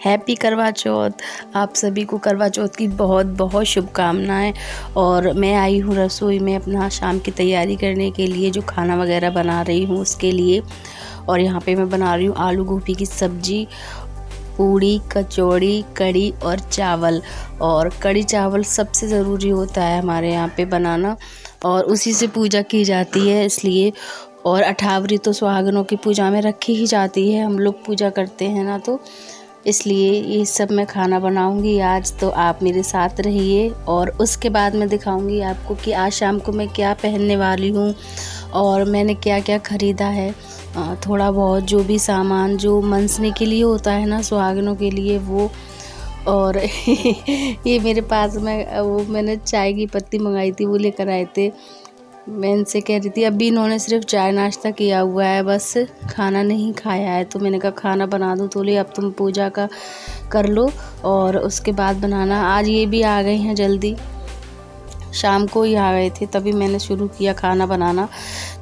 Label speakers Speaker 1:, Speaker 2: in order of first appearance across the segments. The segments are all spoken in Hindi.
Speaker 1: हैप्पी करवा चौथ। आप सभी को करवा चौथ की बहुत बहुत शुभकामनाएं। और मैं आई हूँ रसोई में अपना शाम की तैयारी करने के लिए, जो खाना वगैरह बना रही हूँ उसके लिए। और यहाँ पे मैं बना रही हूँ आलू गोभी की सब्जी, पूड़ी, कचौड़ी, कढ़ी और चावल। और कढ़ी चावल सबसे ज़रूरी होता है हमारे यहाँ पे बनाना, और उसी से पूजा की जाती है इसलिए। और अठावरी तो सुहागनों की पूजा में रखी ही जाती है, हम लोग पूजा करते हैं ना, तो इसलिए ये सब मैं खाना बनाऊंगी आज। तो आप मेरे साथ रहिए और उसके बाद मैं दिखाऊंगी आपको कि आज शाम को मैं क्या पहनने वाली हूँ और मैंने क्या क्या ख़रीदा है। थोड़ा बहुत जो भी सामान जो मनसने के लिए होता है ना, सुहागनों के लिए, वो। और ये मेरे पास में वो मैंने चाय की पत्ती मंगाई थी, वो लेकर आए थे। मैं इनसे कह रही थी, अभी इन्होंने सिर्फ चाय नाश्ता किया हुआ है, बस खाना नहीं खाया है। तो मैंने कहा खाना बना दूँ, तो ले अब तुम पूजा का कर लो और उसके बाद बनाना। आज ये भी आ गए हैं जल्दी, शाम को ही आ गए थे, तभी मैंने शुरू किया खाना बनाना।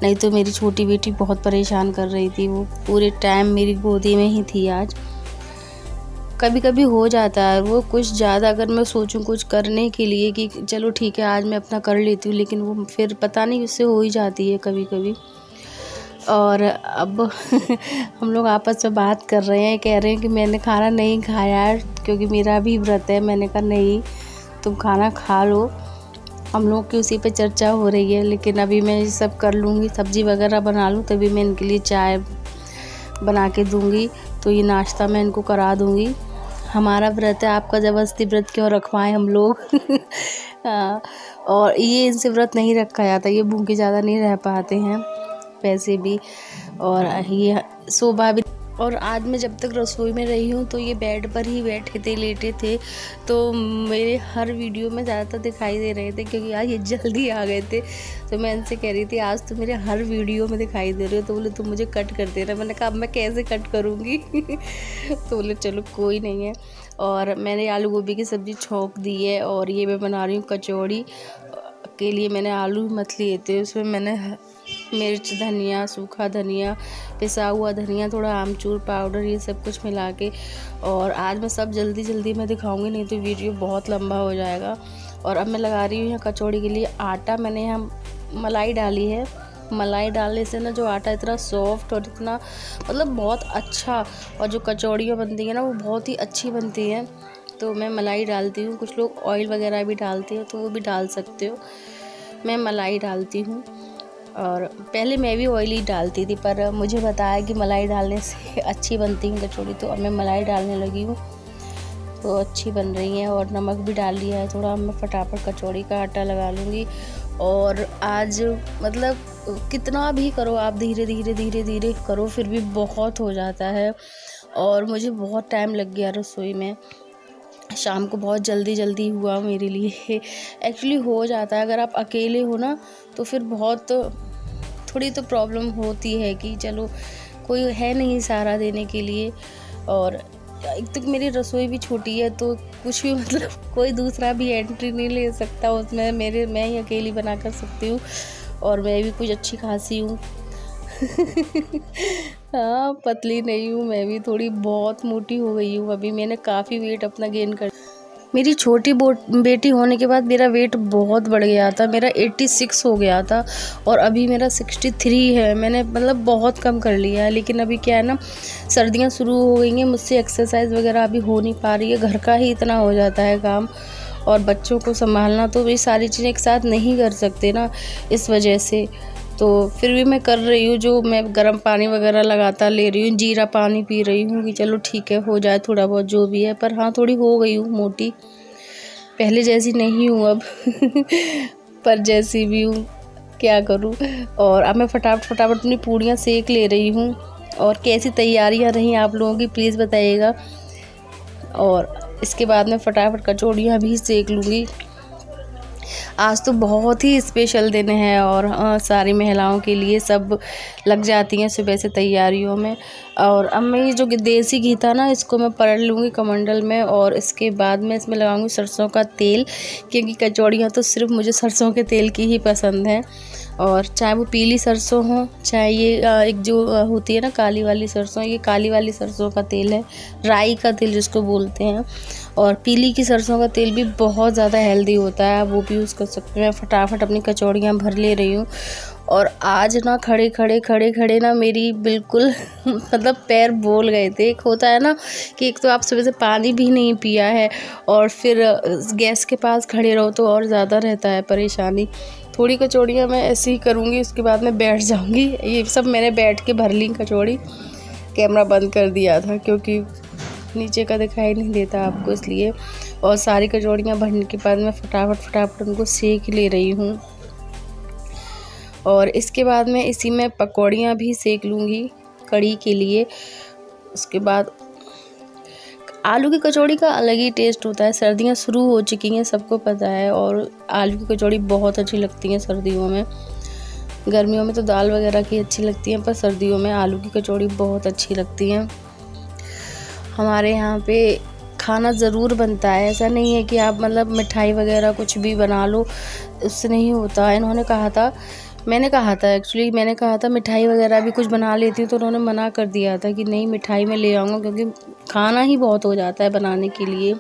Speaker 1: नहीं तो मेरी छोटी बेटी बहुत परेशान कर रही थी, वो पूरे टाइम मेरी गोदी में ही थी। आज कभी कभी हो जाता है वो कुछ ज़्यादा, अगर मैं सोचूं कुछ करने के लिए कि चलो ठीक है आज मैं अपना कर लेती हूँ, लेकिन वो फिर पता नहीं उससे हो ही जाती है कभी कभी। और अब हम लोग आपस में बात कर रहे हैं, कह रहे हैं कि मैंने खाना नहीं खाया है क्योंकि मेरा भी व्रत है। मैंने कहा नहीं, तुम खाना खा लो। हम लोग की उसी पे चर्चा हो रही है, लेकिन अभी मैं ये सब कर लूँगी, सब्ज़ी वगैरह बना लूँ, तभी मैं इनके लिए चाय बना के दूँगी। तो ये नाश्ता मैं इनको करा दूँगी। हमारा व्रत है, आपका ज़बरदस्ती व्रत क्यों रखवाएं हम लोग। और ये इनसे व्रत नहीं रखा जाता, ये भूखे ज़्यादा नहीं रह पाते हैं वैसे भी। और ये शोभा भी। और आज मैं जब तक रसोई में रही हूँ तो ये बेड पर ही बैठे थे, लेटे थे, तो मेरे हर वीडियो में ज़्यादातर दिखाई दे रहे थे, क्योंकि आज ये जल्दी आ गए थे। तो मैं इनसे कह रही थी आज तो मेरे हर वीडियो में दिखाई दे रहे हो, तो बोले तुम मुझे कट कर देना। मैंने कहा अब मैं कैसे कट करूँगी। तो बोले चलो कोई नहीं है। और मैंने आलू गोभी की सब्ज़ी छोंक दी है, और ये मैं बना रही हूँ कचौड़ी के लिए। मैंने आलू मथ लिए थे, उसमें मैंने मिर्च, धनिया, सूखा धनिया, पिसा हुआ धनिया, थोड़ा आमचूर पाउडर, ये सब कुछ मिला के। और आज मैं सब जल्दी जल्दी में दिखाऊंगी, नहीं तो वीडियो बहुत लंबा हो जाएगा। और अब मैं लगा रही हूँ यहाँ कचौड़ी के लिए आटा। मैंने यहाँ मलाई डाली है। मलाई डालने से ना जो आटा इतना सॉफ्ट और इतना मतलब बहुत अच्छा, और जो कचौड़ियाँ बनती हैं ना वो बहुत ही अच्छी बनती हैं। तो मैं मलाई डालती हूँ, कुछ लोग ऑयल वगैरह भी डालते हो तो वो भी डाल सकते हो, मैं मलाई डालती हूँ। और पहले मैं भी ऑयल ही डालती थी, पर मुझे बताया कि मलाई डालने से अच्छी बनती है कचौड़ी, तो अब मैं मलाई डालने लगी हूँ, तो अच्छी बन रही है। और नमक भी डाल लिया है थोड़ा। मैं फटाफट कचौड़ी का आटा लगा लूँगी। और आज मतलब कितना भी करो आप, धीरे धीरे धीरे धीरे करो, फिर भी बहुत हो जाता है। और मुझे बहुत टाइम लग गया रसोई में, शाम को बहुत जल्दी जल्दी हुआ मेरे लिए। एक्चुअली हो जाता है, अगर आप अकेले हो ना तो फिर बहुत थोड़ी तो प्रॉब्लम होती है कि चलो कोई है नहीं सहारा देने के लिए। और एक तो मेरी रसोई भी छोटी है, तो कुछ भी मतलब कोई दूसरा भी एंट्री नहीं ले सकता उसमें, मैं ही अकेली बना कर सकती हूँ। और मैं भी कुछ अच्छी खासी हूँ। हाँ, पतली नहीं हूँ, मैं भी थोड़ी बहुत मोटी हो गई हूँ अभी। मैंने काफ़ी वेट अपना गेन कर, मेरी छोटी बेटी होने के बाद मेरा वेट बहुत बढ़ गया था। मेरा 86 हो गया था और अभी मेरा 63 है। मैंने मतलब बहुत कम कर लिया है। लेकिन अभी क्या है ना, सर्दियाँ शुरू हो गई हैं, मुझसे एक्सरसाइज वगैरह अभी हो नहीं पा रही है, घर का ही इतना हो जाता है काम, और बच्चों को संभालना, तो ये सारी चीज़ें एक साथ नहीं कर सकते ना, इस वजह से। तो फिर भी मैं कर रही हूँ, जो मैं गर्म पानी वगैरह लगातार ले रही हूँ, जीरा पानी पी रही हूँ कि चलो ठीक है हो जाए थोड़ा बहुत जो भी है। पर हाँ, थोड़ी हो गई हूँ मोटी, पहले जैसी नहीं हूँ अब। पर जैसी भी हूँ क्या करूँ। और अब मैं फटाफट अपनी पूड़ियाँ सेक ले रही हूँ। और कैसी तैयारियाँ रहीं आप लोगों की प्लीज़ बताइएगा। और इसके बाद मैं फटाफट कचौड़ियाँ भी सेक लूँगी। आज तो बहुत ही स्पेशल दिन है, और सारी महिलाओं के लिए सब लग जाती हैं सुबह से तैयारियों में। और अब मैं ये जो देसी घी था ना, इसको मैं पलट लूँगी कमंडल में, और इसके बाद मैं इसमें लगाऊंगी सरसों का तेल, क्योंकि कचौड़ियाँ तो सिर्फ मुझे सरसों के तेल की ही पसंद है। और चाहे वो पीली सरसों हो, चाहे ये एक जो होती है ना काली वाली सरसों, ये काली वाली सरसों का तेल है, राई का तेल जिसको बोलते हैं। और पीली की सरसों का तेल भी बहुत ज़्यादा हेल्दी होता है, वो भी यूज़ कर सकते हैं। मैं फटाफट अपनी कचौड़ियाँ भर ले रही हूँ। और आज ना खड़े खड़े ना मेरी बिल्कुल मतलब पैर बोल गए थे। एक होता है ना कि एक तो आप सुबह से पानी भी नहीं पिया है और फिर गैस के पास खड़े रहो तो और ज़्यादा रहता है परेशानी। थोड़ी कचौड़ियाँ मैं ऐसे ही करूँगी, उसके बाद मैं बैठ जाऊँगी। ये सब मैंने बैठ के भर ली कचौड़ी। कैमरा बंद कर दिया था क्योंकि नीचे का दिखाई नहीं देता आपको, इसलिए। और सारी कचौड़ियाँ भरने के बाद मैं फटाफट उनको सेक ले रही हूँ। और इसके बाद मैं इसी में पकौड़ियाँ भी सेक लूँगी कढ़ी के लिए। उसके बाद आलू की कचौड़ी का अलग ही टेस्ट होता है। सर्दियाँ शुरू हो चुकी हैं, सबको पता है, और आलू की कचौड़ी बहुत अच्छी लगती हैं सर्दियों में। गर्मियों में तो दाल वगैरह की अच्छी लगती हैं, पर सर्दियों में आलू की कचौड़ी बहुत अच्छी लगती हैं। हमारे यहाँ पे खाना ज़रूर बनता है, ऐसा नहीं है कि आप मतलब मिठाई वगैरह कुछ भी बना लो, उससे नहीं होता। इन्होंने कहा था, मैंने कहा था मिठाई वगैरह भी कुछ बना लेती हूँ, तो उन्होंने मना कर दिया था कि नहीं मिठाई में ले आऊँगा, क्योंकि खाना ही बहुत हो जाता है बनाने के लिए।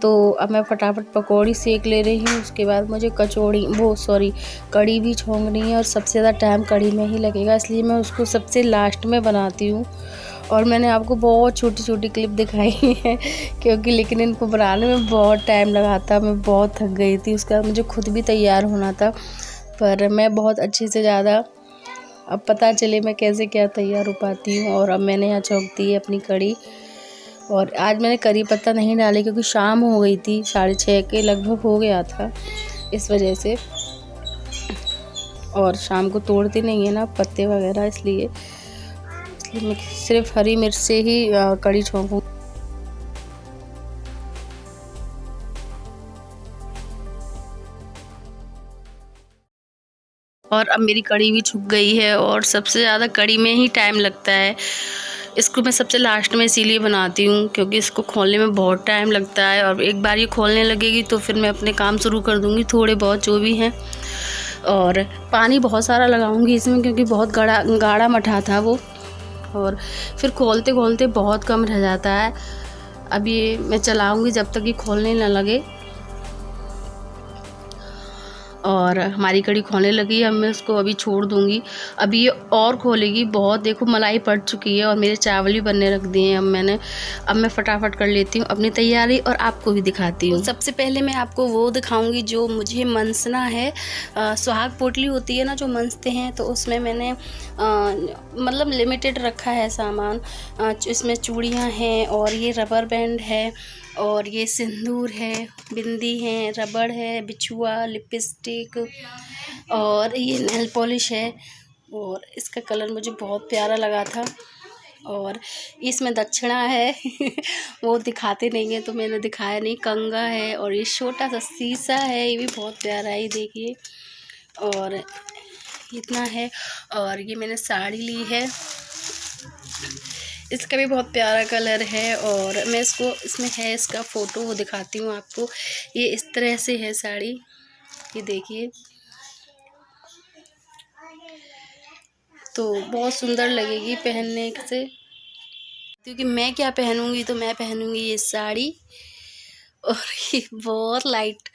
Speaker 1: तो अब मैं फटाफट पकौड़ी सेक ले रही हूँ। उसके बाद मुझे कढ़ी भी छोंकनी है, और सबसे ज़्यादा टाइम कढ़ी में ही लगेगा, इसलिए मैं उसको सबसे लास्ट में बनाती हूँ। और मैंने आपको बहुत छोटी क्लिप दिखाई है क्योंकि लेकिन इनको बनाने में बहुत टाइम लगा था, मैं बहुत थक गई थी। उसके बाद मुझे खुद भी तैयार होना था, पर मैं बहुत अच्छे से ज़्यादा, अब पता चले मैं कैसे क्या तैयार हो पाती हूँ। और अब मैंने यहाँ छोंक दी है अपनी कढ़ी। और आज मैंने करी पत्ता नहीं डाले क्योंकि शाम हो गई थी, 6:30 के लगभग हो गया था, इस वजह से। और शाम को तोड़ते नहीं है ना पत्ते वगैरह, इसलिए मैं सिर्फ हरी मिर्च से ही कढ़ी छोंकूँ। और अब मेरी कढ़ी भी छुप गई है, और सबसे ज़्यादा कढ़ी में ही टाइम लगता है। इसको मैं सबसे लास्ट में इसीलिए बनाती हूँ क्योंकि इसको खोलने में बहुत टाइम लगता है, और एक बार ये खोलने लगेगी तो फिर मैं अपने काम शुरू कर दूँगी थोड़े बहुत जो भी हैं। और पानी बहुत सारा लगाऊँगी इसमें क्योंकि बहुत गाढ़ा मठा था वो, और फिर खोलते खोलते बहुत कम रह जाता है। अब ये मैं चलाऊँगी जब तक ये खोलने ना लगे। और हमारी कढ़ी खोलने लगी है, अब मैं उसको अभी छोड़ दूँगी। अभी ये और खोलेगी बहुत, देखो मलाई पड़ चुकी है और मेरे चावल भी बनने रख दिए हैं अब मैं फटाफट कर लेती हूँ अपनी तैयारी और आपको भी दिखाती हूँ। सबसे पहले मैं आपको वो दिखाऊंगी जो मुझे मनसना है। सुहाग पोटली होती है ना जो मनसते हैं, तो उसमें मैंने मतलब लिमिटेड रखा है सामान। इसमें चूड़ियाँ हैं, और ये रबर बैंड है, और ये सिंदूर है, बिंदी है, रबड़ है, बिछुआ, लिपस्टिक, और ये नेल पॉलिश है। और इसका कलर मुझे बहुत प्यारा लगा था। और इसमें दक्षिणा है वो दिखाते नहीं है तो मैंने दिखाया नहीं। कंगा है, और ये छोटा सा शीशा है, ये भी बहुत प्यारा है, ये देखिए। और इतना है। और ये मैंने साड़ी ली है, इसका भी बहुत प्यारा कलर है। और मैं इसमें है इसका फ़ोटो वो दिखाती हूँ आपको। ये इस तरह से है साड़ी, ये देखिए, तो बहुत सुंदर लगेगी पहनने से। क्योंकि मैं क्या पहनूंगी, तो मैं पहनूंगी ये साड़ी, और ये बहुत लाइट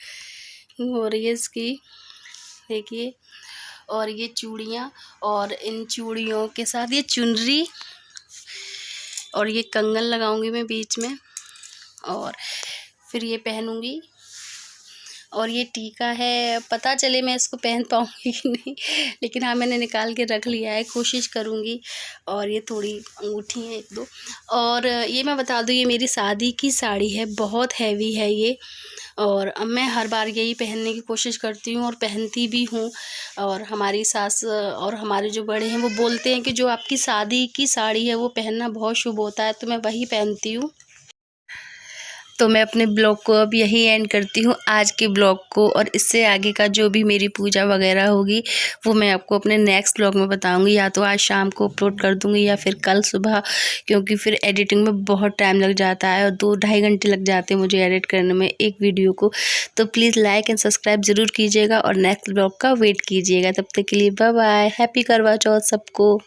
Speaker 1: हो रही है इसकी, देखिए। और ये चूड़ियाँ, और इन चूड़ियों के साथ ये चुनरी, और ये कंगन लगाऊंगी मैं बीच में, और फिर ये पहनूंगी। और ये टीका है, पता चले मैं इसको पहन पाऊंगी कि नहीं, लेकिन हाँ मैंने निकाल के रख लिया है, कोशिश करूंगी। और ये थोड़ी अंगूठी है 1-2। और ये मैं बता दूँ, ये मेरी शादी की साड़ी है, बहुत हैवी है ये। और अब मैं हर बार यही पहनने की कोशिश करती हूँ और पहनती भी हूँ। और हमारी सास और हमारे जो बड़े हैं वो बोलते हैं कि जो आपकी शादी की साड़ी है वो पहनना बहुत शुभ होता है, तो मैं वही पहनती हूँ। तो मैं अपने ब्लॉग को अब यही एंड करती हूँ, आज के ब्लॉग को। और इससे आगे का जो भी मेरी पूजा वगैरह होगी वो मैं आपको अपने नेक्स्ट ब्लॉग में बताऊँगी, या तो आज शाम को अपलोड कर दूँगी या फिर कल सुबह, क्योंकि फिर एडिटिंग में बहुत टाइम लग जाता है और 2-2.5 घंटे लग जाते हैं मुझे एडिट करने में एक वीडियो को। तो प्लीज़ लाइक एंड सब्सक्राइब ज़रूर कीजिएगा और नेक्स्ट ब्लॉग का वेट कीजिएगा। तब तक के लिए बाय बाय, हैप्पी करवा चौथ सबको।